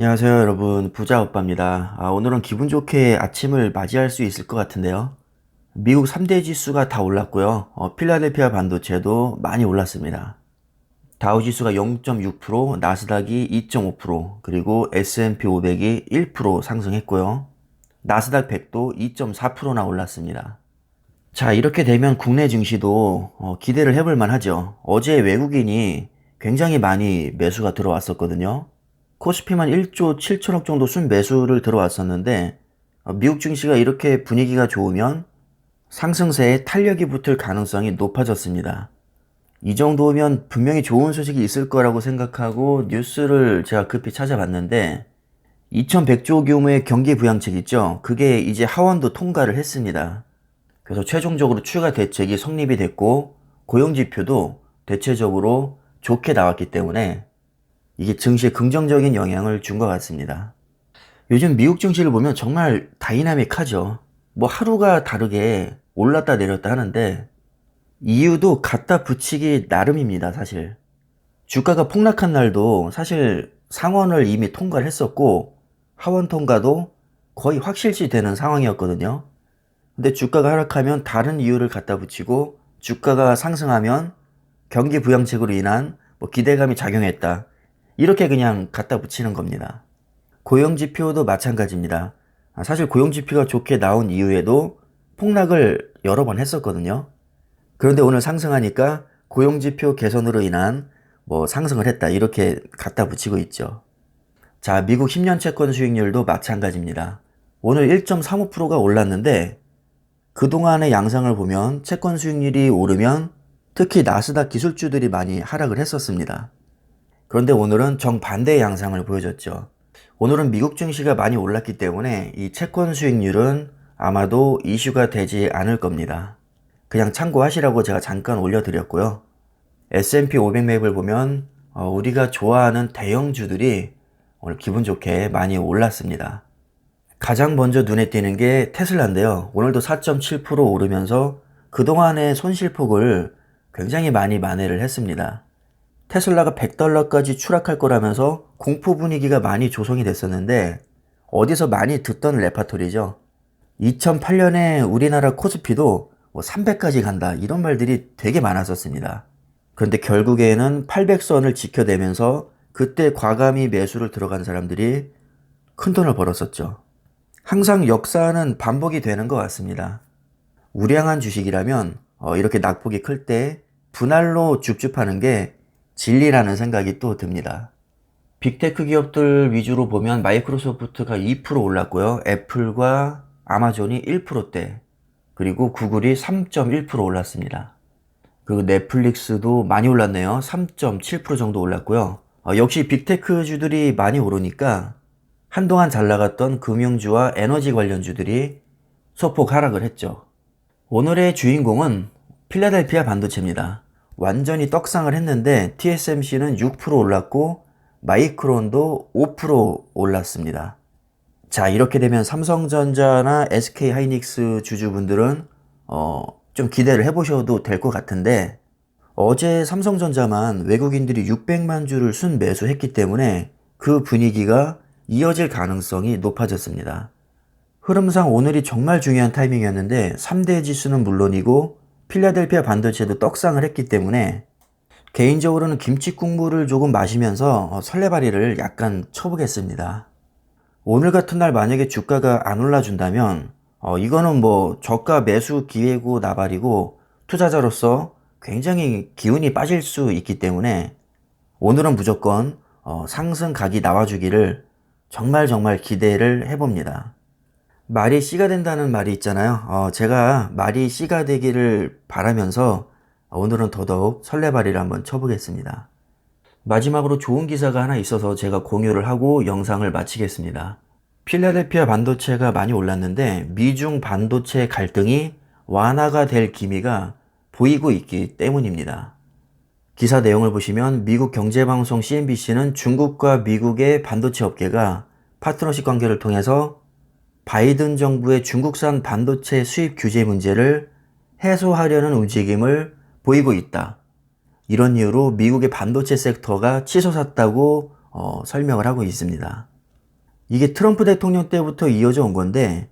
안녕하세요 여러분, 부자오빠입니다. 오늘은 기분 좋게 아침을 맞이할 수 있을 것 같은데요. 미국 3대 지수가 다 올랐고요. 필라델피아 반도체도 많이 올랐습니다. 다우 지수가 0.6%, 나스닥이 2.5%, 그리고 S&P 500이 1% 상승했고요. 나스닥 100도 2.4%나 올랐습니다. 자, 이렇게 되면 국내 증시도 기대를 해볼 만하죠. 어제 외국인이 굉장히 많이 매수가 들어왔었거든요. 코스피만 1조 7천억 정도 순매수를 들어왔었는데 미국 증시가 이렇게 분위기가 좋으면 상승세에 탄력이 붙을 가능성이 높아졌습니다. 이 정도면 분명히 좋은 소식이 있을 거라고 생각하고 뉴스를 제가 급히 찾아봤는데 2100조 규모의 경기 부양책 있죠? 그게 이제 하원도 통과를 했습니다. 그래서 최종적으로 추가 대책이 성립이 됐고 고용지표도 대체적으로 좋게 나왔기 때문에 이게 증시에 긍정적인 영향을 준 것 같습니다. 요즘 미국 증시를 보면 정말 다이나믹하죠. 뭐 하루가 다르게 올랐다 내렸다 하는데 이유도 갖다 붙이기 나름입니다, 사실. 주가가 폭락한 날도 사실 상원을 이미 통과를 했었고 하원 통과도 거의 확실시 되는 상황이었거든요. 근데 주가가 하락하면 다른 이유를 갖다 붙이고 주가가 상승하면 경기 부양책으로 인한 뭐 기대감이 작용했다. 이렇게 그냥 갖다 붙이는 겁니다. 고용지표도 마찬가지입니다. 사실 고용지표가 좋게 나온 이후에도 폭락을 여러 번 했었거든요. 그런데 오늘 상승하니까 고용지표 개선으로 인한 뭐 상승을 했다. 이렇게 갖다 붙이고 있죠. 자, 미국 10년 채권 수익률도 마찬가지입니다. 오늘 1.35%가 올랐는데 그동안의 양상을 보면 채권 수익률이 오르면 특히 나스닥 기술주들이 많이 하락을 했었습니다. 그런데 오늘은 정반대의 양상을 보여줬죠. 오늘은 미국 증시가 많이 올랐기 때문에 이 채권 수익률은 아마도 이슈가 되지 않을 겁니다. 그냥 참고하시라고 제가 잠깐 올려드렸고요. S&P 500 맵을 보면 우리가 좋아하는 대형주들이 오늘 기분 좋게 많이 올랐습니다. 가장 먼저 눈에 띄는 게 테슬라인데요. 오늘도 4.7% 오르면서 그동안의 손실폭을 굉장히 많이 만회를 했습니다. 테슬라가 100달러까지 추락할 거라면서 공포 분위기가 많이 조성이 됐었는데 어디서 많이 듣던 레파토리죠. 2008년에 우리나라 코스피도 300까지 간다 이런 말들이 되게 많았었습니다. 그런데 결국에는 800선을 지켜내면서 그때 과감히 매수를 들어간 사람들이 큰 돈을 벌었었죠. 항상 역사는 반복이 되는 것 같습니다. 우량한 주식이라면 이렇게 낙폭이 클 때 분할로 줍줍하는 게 진리라는 생각이 또 듭니다. 빅테크 기업들 위주로 보면 마이크로소프트가 2% 올랐고요. 애플과 아마존이 1%대, 그리고 구글이 3.1% 올랐습니다. 그리고 넷플릭스도 많이 올랐네요. 3.7% 정도 올랐고요. 역시 빅테크주들이 많이 오르니까 한동안 잘 나갔던 금융주와 에너지 관련주들이 소폭 하락을 했죠. 오늘의 주인공은 필라델피아 반도체입니다. 완전히 떡상을 했는데 TSMC는 6% 올랐고 마이크론도 5% 올랐습니다. 자, 이렇게 되면 삼성전자나 SK하이닉스 주주분들은 좀 기대를 해보셔도 될 것 같은데 어제 삼성전자만 외국인들이 600만 주를 순매수했기 때문에 그 분위기가 이어질 가능성이 높아졌습니다. 흐름상 오늘이 정말 중요한 타이밍이었는데 3대 지수는 물론이고 필라델피아 반도체도 떡상을 했기 때문에 개인적으로는 김치 국물을 조금 마시면서 설레발이를 약간 쳐보겠습니다. 오늘 같은 날 만약에 주가가 안 올라준다면 이거는 뭐 저가 매수 기회고 나발이고 투자자로서 굉장히 기운이 빠질 수 있기 때문에 오늘은 무조건 상승 각이 나와주기를 정말 기대를 해봅니다. 말이 씨가 된다는 말이 있잖아요. 제가 말이 씨가 되기를 바라면서 오늘은 더더욱 설레발이를 한번 쳐보겠습니다. 마지막으로 좋은 기사가 하나 있어서 제가 공유를 하고 영상을 마치겠습니다. 필라델피아 반도체가 많이 올랐는데 미중 반도체 갈등이 완화가 될 기미가 보이고 있기 때문입니다. 기사 내용을 보시면 미국 경제방송 CNBC는 중국과 미국의 반도체 업계가 파트너십 관계를 통해서 바이든 정부의 중국산 반도체 수입 규제 문제를 해소하려는 움직임을 보이고 있다. 이런 이유로 미국의 반도체 섹터가 치솟았다고 설명을 하고 있습니다. 이게 트럼프 대통령 때부터 이어져 온 건데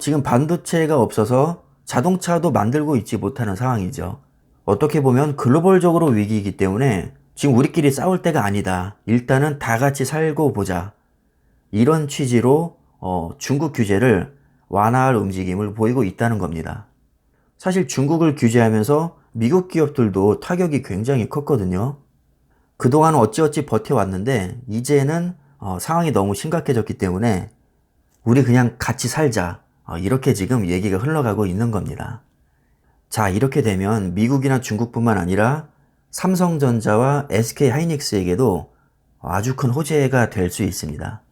지금 반도체가 없어서 자동차도 만들고 있지 못하는 상황이죠. 어떻게 보면 글로벌적으로 위기이기 때문에 지금 우리끼리 싸울 때가 아니다. 일단은 다 같이 살고 보자. 이런 취지로 중국 규제를 완화할 움직임을 보이고 있다는 겁니다. 사실 중국을 규제하면서 미국 기업들도 타격이 굉장히 컸거든요. 그동안 어찌어찌 버텨왔는데 이제는 상황이 너무 심각해졌기 때문에 우리 그냥 같이 살자. 이렇게 지금 얘기가 흘러가고 있는 겁니다. 자, 이렇게 되면 미국이나 중국뿐만 아니라 삼성전자와 SK하이닉스에게도 아주 큰 호재가 될 수 있습니다.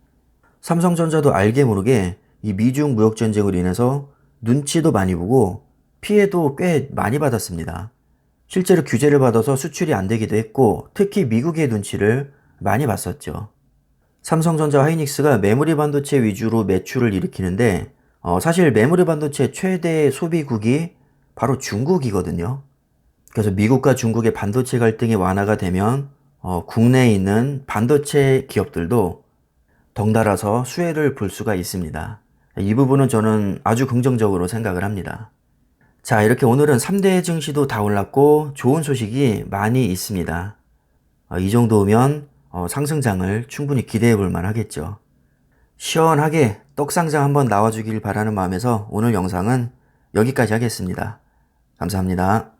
삼성전자도 알게 모르게 이 미중 무역 전쟁으로 인해서 눈치도 많이 보고 피해도 꽤 많이 받았습니다. 실제로 규제를 받아서 수출이 안 되기도 했고 특히 미국의 눈치를 많이 봤었죠. 삼성전자와 하이닉스가 메모리 반도체 위주로 매출을 일으키는데 사실 메모리 반도체 최대 소비국이 바로 중국이거든요. 그래서 미국과 중국의 반도체 갈등이 완화가 되면 국내에 있는 반도체 기업들도 덩달아서 수혜를 볼 수가 있습니다. 이 부분은 저는 아주 긍정적으로 생각을 합니다. 자, 이렇게 오늘은 3대 증시도 다 올랐고 좋은 소식이 많이 있습니다. 이 정도면 상승장을 충분히 기대해 볼 만하겠죠. 시원하게 떡상장 한번 나와주길 바라는 마음에서 오늘 영상은 여기까지 하겠습니다. 감사합니다.